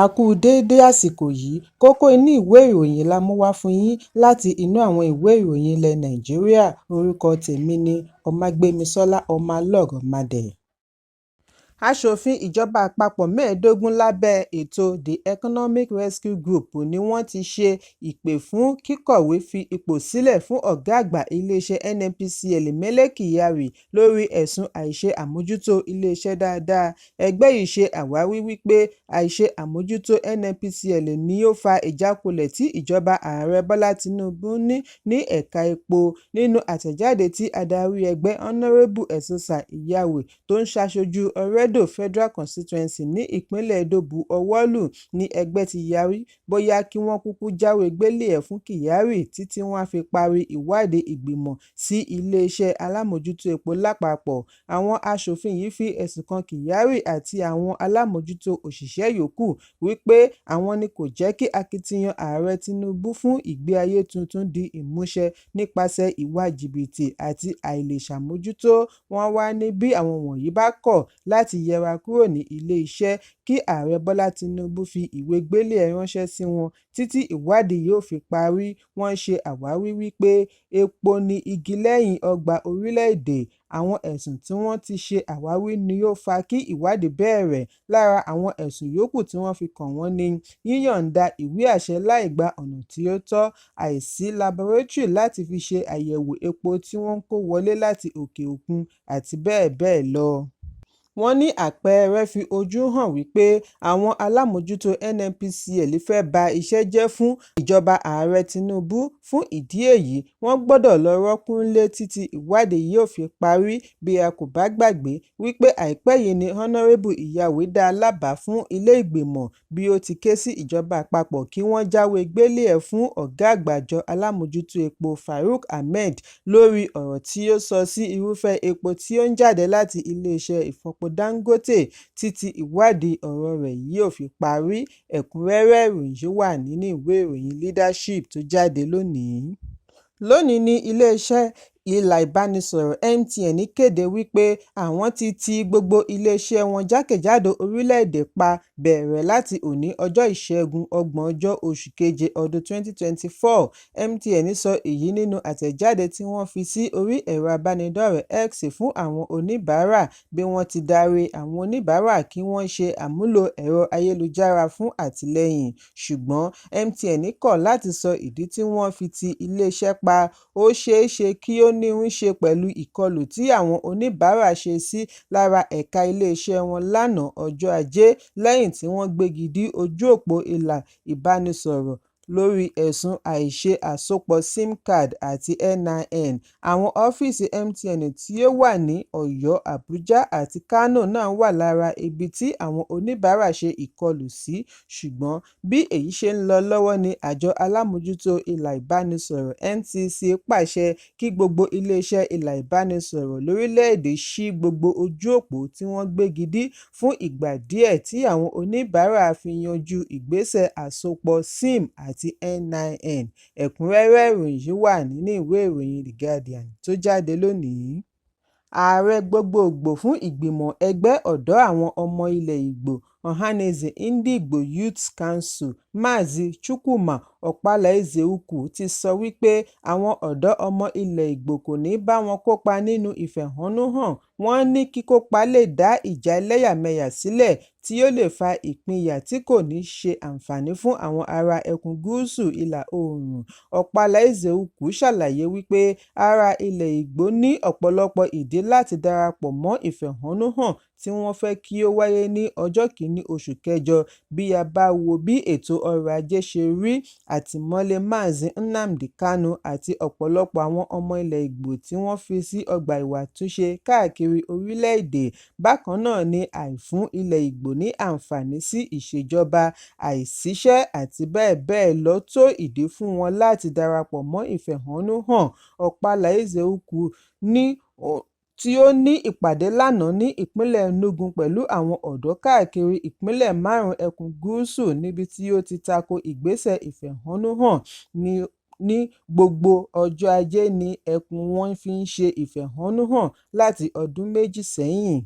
A kú déédé àsìkò yìí, kókó inú ìwé ìròyìn la mú wá fún yín láti inú àwọn ìwé ìròyìn ilẹ̀ Nàìjíríà. Orúkọ tèmi ni Ọmágbémisọ́lá Ọmọlọ́rọ̀mọdẹ̀. Aṣòfin ìjọba àpapọ̀ 15 lábẹ́ ètò The Economic Rescue Group ni wọ́n ti ṣe ìpè fún kíkọ̀wé fi ipò sílẹ̀ fún ọ̀gá àgbà iléeṣẹ́ NNPCL Mele Kyari lórí ẹ̀sùn àìṣe àmójútó iléeṣẹ́ dáadáa. Ẹgbẹ́ yìí ṣe àwáwí wípé àìṣe àmójútó NNPCL ni ó fa ìjákulẹ̀ tí ìjọba ààrẹ Bọ́lá Tinubu ní ẹ̀ka epo. Nínú àtẹ̀jáde tí adarí ẹgbẹ́ Honorable Esosa Iyawe tó ń ṣaṣojú Ọ̀rẹ́dò Federal Constituency ní ìpínlẹ̀ Edo bu ọwọ́ lù, ní ẹgbẹ́ ti yarí bóyá kí wọ́n kúkú jáwé gbélé-ẹ̀ fún Kyari títí wọ́n á fi parí ìwádìí ìgbìmọ̀ sí iléeṣẹ́ alámòjútó epo lápapọ̀. Àwọn aṣòfin yìí fi ẹ̀sùn kan Kyari àti àwọn alámòjútó òṣìṣẹ́ yòókù wípé àwọn ni kò jẹ́ kí akitiyan ààrẹ Tinubu fún ìgbé ayé tuntun di ìmúṣẹ nípasẹ̀ ìwà jìbìtì àti àìlèṣàmójútó. Wọ́n wá ní bí àwọn wọ̀nyí bá kọ̀ láti yẹra kúrò ní ilé-iṣẹ́, kí ààrẹ Bọ́lá Tinubu fi ìwé gbélé-ẹ̀ ránṣẹ́ sí wọn títí ìwádìí yóò fi parí. Wọ́n ṣe àwáwí wípé epo ni igi lẹ́yìn ọgbà orílẹ̀-èdè. Àwọn ẹ̀sùn tí wọ́n ti ṣe àwáwí ni ó fa kí ìwádìí bẹ̀rẹ̀. Lára àwọn ẹ̀sùn yòókù tí wọ́n fi kàn wọ́n ni yíyọ̀ǹda ìwé àṣẹ láì gba ọ̀nà tí ó tọ́, àìsí laboratory láti fi ṣe àyẹ̀wò epo tí wọ́n ń kó wọlé láti òkè òkun àti bẹ́ẹ̀ bẹ́ẹ̀ lọ. Wọ́n ní àpẹẹrẹ fi ojú hàn wípé àwọn alámòjútó NNPCL fẹ́ ba iṣẹ́ jẹ́ fún ìjọba ààrẹ Tinubu. Fún ìdí èyí, wọ́n gbọ́dọ̀ lọ rọ́kúnlé títí ìwádìí yóò fi parí. Bí a kò bá gbàgbé wípé àìpẹ́ yìí ni Honorable Iyawe dá lábàá fún ilé ìgbìmọ̀ bí ó ti ké sí ìjọba àpapọ̀ kí wọ́n jáwé gbélé-ẹ̀ fún ọ̀gá àgbà àjọ alámòjútó epo Farouk Ahmed lórí ọ̀rọ̀ tí ó sọ sí irúfẹ́ epo tí ó ń jáde láti iléeṣẹ́ ìfọpo Dangote títí ìwádìí ọ̀rọ̀ rẹ̀ yóò fi parí. Ẹ̀kúnrẹ́rẹ́ ìròyìn wà nínú ìwé ìròyìn Leadership tó jáde lónìí. Lónìí ní iléeṣẹ́ ìlà ìbánisọ̀rọ̀ MTN kéde wípé àwọn ti ti gbogbo iléeṣẹ́ wọn jákèjádò orílẹ̀-èdè pa bẹ̀rẹ̀ láti òní ọjọ́ Ìṣẹ́gun 30 oṣù keje ọdún 2024. MTN sọ èyí nínú àtẹ̀jáde tí wọ́n fi sí orí ẹ̀rọ abánidọ́rẹ̀ẹ́ X fún àwọn oníbàárà bí wọ́n ti darí àwọn oníbàárà kí wọ́n ṣe àmúlò ẹ̀rọ ayélujára fún àtìlẹ́yìn. Ṣùgbọ́n MTN kọ̀ láti sọ ìdí tí wọ́n fi ti iléeṣẹ́ pa. Ó ṣeé ṣe kí ó ní í ṣe pẹ̀lú ìkọlù tí àwọn oníbàárà ṣe sí lára ẹ̀ka iléeṣẹ́ wọn lánàá ọjọ́ Ajé lẹ́yìn tí wọ́n gbégi dí ojú òpó ìlà ìbánisọ̀rọ̀ lórí ẹ̀sùn àìṣe àsopọ̀ SIM card àti NIN. Àwọn ọ́fíìsì MTN tí ó wà ní Ọ̀yọ́, Àbújá àti Kánò náà wà lára ibi tí àwọn oníbàárà ṣe ìkọlù sí. Ṣùgbọ́n bí èyí ṣe ń lọ lọ́wọ́ ni àjọ alámòjútó ìlà ìbánisọ̀rọ̀ NCC pàṣẹ kí gbogbo iléeṣẹ́ ìlà ìbánisọ̀rọ̀ lórílẹ̀-èdè ṣí gbogbo ojú òpó tí wọ́n gbégi dí fún ìgbà díẹ̀ tí àwọn oníbàárà fi yanjú ìgbésẹ̀ àsopọ̀ SIM àti NIN. Ẹ̀kúnrẹ́rẹ́ ìròyìn wà nínú ìwé ìròyìn The Guardian tó jáde lónìí. Ààrẹ gbogboògbò fún ìgbìmọ̀ ẹgbẹ́ ọ̀dọ́ àwọn ọmọ ilẹ̀ Ìgbò Ohanaeze Ndigbo Youth Council Maazị Chukwuma Ọkpala-Ezeukwù ti sọ wípé àwọn ọ̀dọ́ ọmọ ilẹ̀ Ìgbò kò ní bá wọn kópa nínú ìfẹ̀hónúhàn. Wọ́n ní kíkópa lè dá ìjà ẹlẹ́yàmẹyà sílẹ̀ tí ó lè fa ìpínyà tí kò ní ṣe àǹfààní fún àwọn ará ẹkùn gúúsù ìlà oòrùn. Ọkpala-Ezeukwù ṣàlàyé wípé ará ilẹ̀ Ìgbò ní ọ̀pọ̀lọpọ̀ ìdí láti darapọ̀ mọ́ ìfẹ̀hónúhàn tí wọ́n fẹ́ kí ó wáyé ní ọjọ́ 1 oṣù kẹjọ. Bí a bá wo bí ètò ọrọ̀ ajé ṣe rí, àtìmọ́lé Maazị Nnamdi Kanu àti ọ̀pọ̀lọpọ̀ àwọn ọmọ ilẹ̀ Ìgbò tí wọ́n fi sí ọgbà ìwàtúnṣe káàkiri orílẹ̀-èdè. Bákan náà ni àìfún ilẹ̀ Ìgbò ní àǹfààní sí ìṣèjọba, àìsíṣẹ́ àti bẹ́ẹ̀ bẹ́ẹ̀ lọ tó ìdí fún wọn láti darapọ̀ mọ́ ìfẹ̀hónúhàn. Ọkpala-Ezeukwù tí ó ní ìpàdé lánàá ní ìpínlẹ̀ Enugu pẹ̀lú àwọn ọ̀dọ́ káàkiri ìpínlẹ̀ 5 ẹkùn gúúsù níbi tí ó ti tako ìgbésẹ̀ ìfẹ̀hónúhàn ní gbogbo ọjọ́ Ajé ní ẹkùn wọn fi ń ṣe ìfẹ̀hónúhàn láti ọdún 2 sẹ́yìn.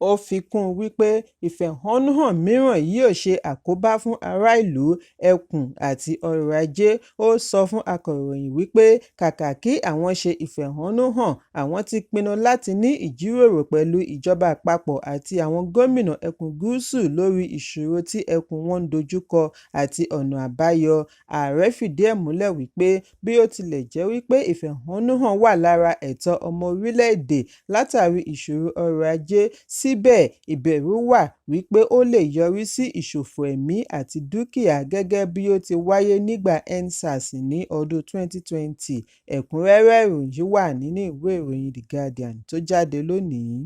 Ó fi kún un wípé ìfẹ̀hónúhàn mìíràn yóò ṣe àkóbá fún ará ìlú, ẹkùn àti ọrọ̀ ajé. Ó sọ fún akọ̀ròyìn wípé kàkà kí àwọn ṣe ìfẹ̀hónúhàn, àwọn ti pinnu láti ní ìjíròrò pẹ̀lú ìjọba àpapọ̀ àti àwọn gómìnà ẹkùn gúúsù lórí ìṣòro tí ẹkùn wọn ń dojúkọ àti ọ̀nà àbáyọ. Ààrẹ fìdí ẹ̀ múlẹ̀ wípé bí ó tilẹ̀ jẹ́ wípé ìfẹ̀hónúhàn wà lára ẹ̀tọ́ ọmọ orílẹ̀-èdè látàrí ìṣòro ọrọ̀ ajé, síbẹ̀ ìbẹ̀rù wà wípé ó lè yọrí sí ìṣòfò ẹ̀mí àti dúkìá gẹ́gẹ́ bí ó ti wáyé nígbà EndSARS ní ọdún 2020. Ẹ̀kúnrẹ́rẹ́ ìròyìn wà nínú ìwé ìròyìn The Guardian tó jáde lónìí.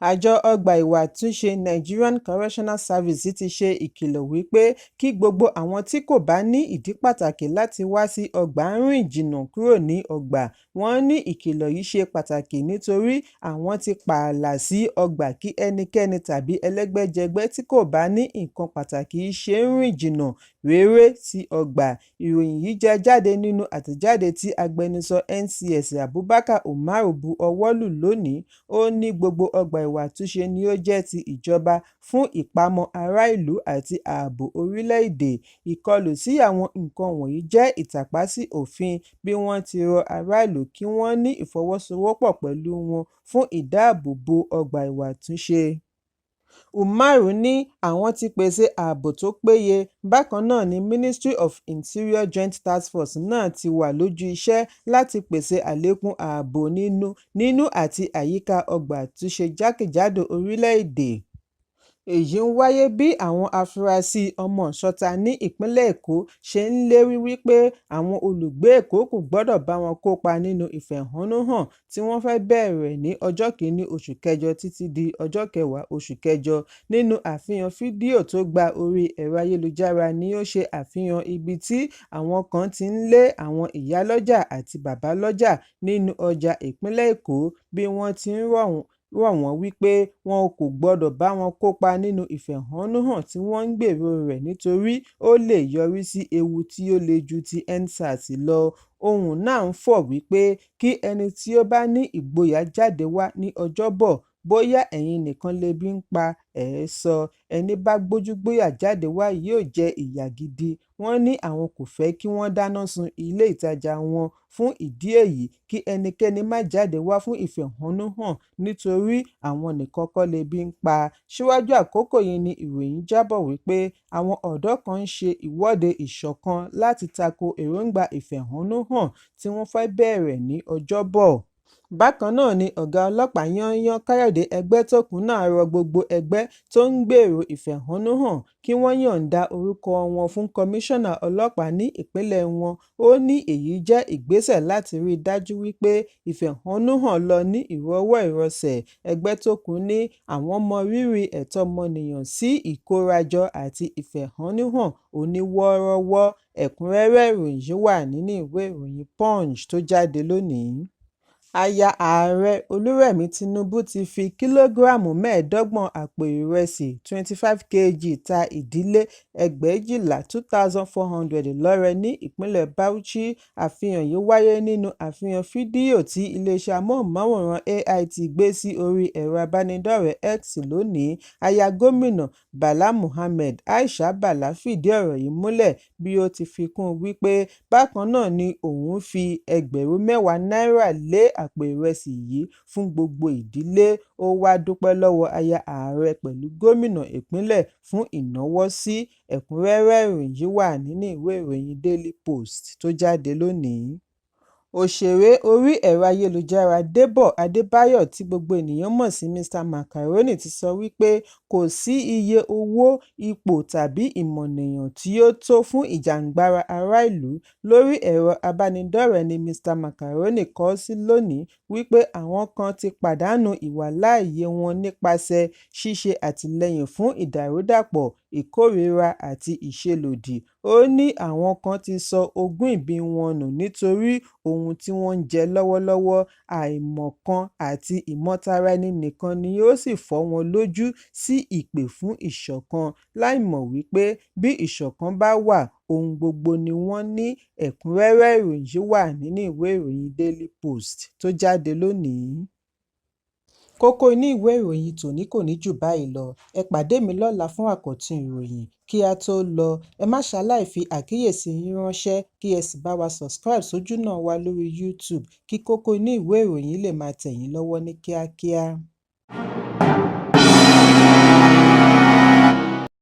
Àjọ ọgbà ìwà àtúnṣe Nigerian Correctional Service ti ṣe ìkìlọ̀ wípé kí gbogbo àwọn tí kò bá ní ìdí pàtàkì láti wá sí ọgbà rìn jìnnà kúrò ní ọgbà. Wọ́n ní ìkìlọ̀ yìí ṣe pàtàkì nítorí àwọn ti pààlà sí ọgbà kí ẹnikẹ́ni tàbí ẹlẹ́gbẹ́jẹgbẹ́ tí kò bá ní nǹkan pàtàkì ṣe ń rìn jìnnà réré sí ọgbà. Ìròyìn yìí jẹ jáde nínú àtẹ̀jáde tí agbẹnusọ NCS Abubakar Umaru bu ọwọ́ lù lónìí. Ó ní gbogbo ọgbà ìwà àtúnṣe ni ó jẹ́ ti ìjọba fún ìpamọ́ ará ìlú àti ààbò orílẹ̀-èdè. Ìkọlù sí àwọn nǹkan wọ̀nyí jẹ́ ìtàpá sí òfin, bí wọ́n ti rọ ará ìlú kí wọ́n ní ìfọwọ́sowọ́pọ̀ pẹ̀lú wọn fún ìdáàbòbò ọgbà ìwà àtúnṣe. Umaru ní àwọn ti pèsè ààbò tó péye. Bákan náà ni Ministry of Interior Joint Task Force náà ti wà lójú iṣẹ́ láti pèsè àlékún ààbò nínú àti àyíká ọgbà àtúnṣe jákèjádò orílẹ̀-èdè. Èyí ń wáyé bí àwọn afurasí ọmọọ̀ṣọ́ta ní ìpínlẹ̀ Èkó ṣe ń lérí wípé àwọn olùgbé Èkó kò gbọdọ̀ bá wọn kópa nínú ìfẹ̀hónúhàn tí wọ́n fẹ́ bẹ̀rẹ̀ ní ọjọ́ 1 oṣù kẹjọ títí di ọjọ́ 10 oṣù kẹjọ. Nínú àfihàn fídíò tó gba orí ẹ̀rọ ayélujára ni ó ṣe àfihàn ibi tí àwọn kan ti ń lé àwọn ìyálọ́jà àti bàbálọ́jà nínú ọjà ìpínlẹ̀ Èkó bí wọ́n ti ń rọ̀ wọ́n wípé wọn kò gbọdọ̀ bá wọn kópa nínú ìfẹ̀hónúhàn tí wọ́n ń gbèrò rẹ̀ nítorí ó lè yọrí sí ewu tí ó le ju ti EndSARS lọ. Ohùn náà ń fọ̀ wípé kí ẹni tí ó bá ní ìgboyà jáde wá ní Ọjọ́bọ̀, bóyá ẹ̀yin nìkan lebi ń pa, sọ. Ẹni bá gbójúgbóyà jáde wá yóò jẹ ìyà gidi. Wọ́n ní àwọn kò fẹ́ kí wọ́n dáná sun ilé ìtajà wọn. Fún ìdí èyí, kí ẹnikẹ́ni má jáde wá fún ìfẹ̀hónúhàn nítorí àwọn nìkan kọ́ lebi ń pa. Síwájú àkókò yìí ni ìròyìn jábọ̀ wípé àwọn ọ̀dọ́ kan ń ṣe ìwọ́de ìṣọ̀kan láti tako èròǹgbà ìfẹ̀hónúhàn tí wọ́n fẹ́ bẹ̀rẹ̀ ní Ọjọ́bọ̀. Bákan náà ni ọ̀gá ọlọ́pàá yányán Káyọ̀dé Ẹgbẹ́tókùn náà rọ gbogbo ẹgbẹ́ tó ń gbèrò ìfẹ̀hónúhàn kí wọ́n yọ̀ǹda orúkọ wọn fún kọmíṣánná ọlọ́pàá ní ìpínlẹ̀ wọn. Ó ní èyí jẹ́ ìgbésẹ̀ láti rí i dájú wípé ìfẹ̀hónúhàn lọ ní ìrọwọ́ ìrọsẹ̀. Ẹgbẹ́tókùn ní àwọn mọ rírì ẹ̀tọ́ ọmọnìyàn sí ìkórajọ àti ìfẹ̀hónúhàn oníwọ́ọ́rọ́wọ́. Ẹ̀kúnrẹ́rẹ́ ìròyìn wà nínú ìwé ìròyìn Punch tó jáde lónìí. Aya Ààrẹ Olúrẹ̀mí Tinubu ti fi kìlógíráàmù 25 àpò ìrẹsì 25 kg ta ìdílé 2,400 lọ́rẹ ní ìpínlẹ̀ Bauchi. Àfihàn yìí wáyé nínú àfihàn fídíò tí iléeṣẹ́ amóhùnmáwòrán AIT gbé sí orí ẹ̀rọ abánidọ́rẹ̀ẹ́ X lónìí. Aya Gómìnà Bala Muhammed, Aisha Bala, fìdí ọ̀rọ̀ yìí múlẹ̀ bí ó ti fi kún un wípé bákan náà ni òun fi ẹgbẹ̀rún 10 náírà lé àpò ìrẹsì yìí fún gbogbo ìdílé. Ó wá dúpẹ́ lọ́wọ́ aya ààrẹ pẹ̀lú gómìnà ìpínlẹ̀ fún ìnáwó sí. Ẹ̀kúnrẹ́rẹ́ ìròyìn wà nínú ìwé ìròyìn Daily Post tó jáde lónìí. Òṣèré orí ẹ̀rọ ayélujára Débọ̀ Adébáyọ̀ tí gbogbo ènìyàn mọ̀ sí Mr Macaroni ti sọ wípé kò sí iye owó, ipò tàbí ìmọ̀nìyàn tí ó tó fún ìjàǹgbara ará ìlú. Lórí ẹ̀rọ abánidọ́rẹ̀ẹ́ ni Mr Macaroni kọ sí lónìí wípé àwọn kan ti pàdánù ìwàláàyè wọn nípasẹ̀ ṣíṣe àtìlẹ́yìn fún ìdàrúdàpọ̀, ìkórìíra àti ìṣelòdì. Ó ní àwọn kan ti sọ ogún ìbí wọn nù nítorí ohun tí wọ́n ń jẹ lọ́wọ́lọ́wọ́. Àìmọ̀kan àti ìmọ̀tara-ẹni-nìkan ni ó sì fọ́ wọn lójú sí ìpè fún ìṣọ̀kan, láìmọ̀ wípé bí ìṣọ̀kan bá wà, ohun gbogbo ni wọ́n ní. Ẹ̀kúnrẹ́rẹ́ ìròyìn wà nínú ìwé ìròyìn Daily Post tó jáde lónìí. Kókó inú ìwé ìròyìn tòní kò ní jù báyìí lọ. Ẹ pàdé mi lọ́la fún àkọ́tún ìròyìn. Kí a tó lọ, ẹ má ṣaláì fi àkíyèsí yín ránṣẹ́ kí ẹ sì bá wa subscribe sójúnà wa lórí YouTube kí kókó inú ìwé ìròyìn lè máa tẹ̀ yín lọ́wọ́ ní kíákíá.